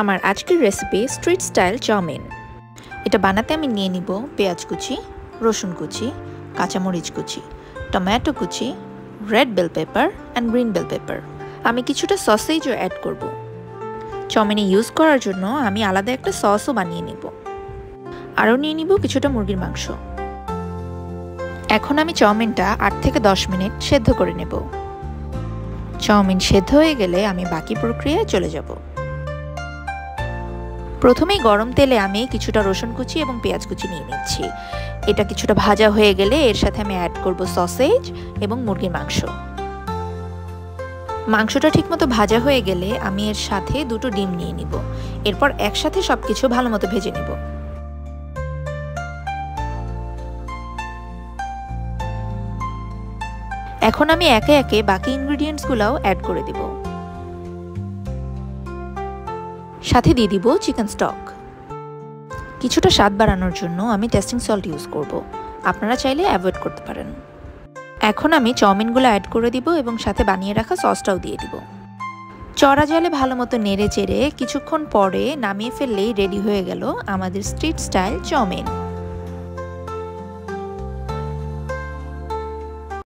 আমার আজকের recipe street style chowmein. এটা বানাতে আমি নিয়ে নিব পেঁয়াজ কুচি, রসুন কুচি, কাঁচামরিচ কুচি, টমেটো কুচি, red bell pepper and green bell pepper. আমি কিছুটা সসেজও অ্যাড করব। চাউমিনে ইউজ করার জন্য আমি আলাদা একটা সসও বানিয়ে নিব। আরও নিয়ে নিব কিছুটা মুরগির মাংস। এখন আমি চাউমিনটা 8 থেকে 10 মিনিট সেদ্ধ করে নেব। চাউমিন সেদ্ধ হয়ে গেলে আমি বাকি প্রক্রিয়ায় চলে যাব। প্রথমেই গরম তেলে আমি কিছুটা রসুন কুচি এবং পেঁয়াজ কুচি নিয়ে নিচ্ছি। এটা কিছুটা ভাজা হয়ে গেলে এর সাথে আমি অ্যাড করব সসেজ এবং মুরগির মাংস। মাংসটা ঠিকমতো ভাজা হয়ে গেলে আমি এর সাথে দুটো ডিম নিয়ে নিব। এরপর একসাথে সবকিছু ভালো মতো ভেজে নেব। এখন আমি একে একে বাকি ইনগ্রেডিয়েন্টসগুলোও অ্যাড করে দিব। সাথে দিয়ে দিব চিকেন স্টক। কিছুটা স্বাদ বাড়ানোর জন্য আমি টেস্টিং সল্ট ইউজ করব। আপনারা চাইলে অ্যাভয়েড করতে পারেন। এখন আমি চাউমিনগুলো অ্যাড করে দিব এবং সাথে বানিয়ে রাখা সসটাও দিয়ে দিব। চড়া জলে ভালো মতো নেড়ে চেড়ে কিছুক্ষণ পরে নামিয়ে ফেললেই রেডি হয়ে গেল আমাদের স্ট্রিট স্টাইল চাউমিন।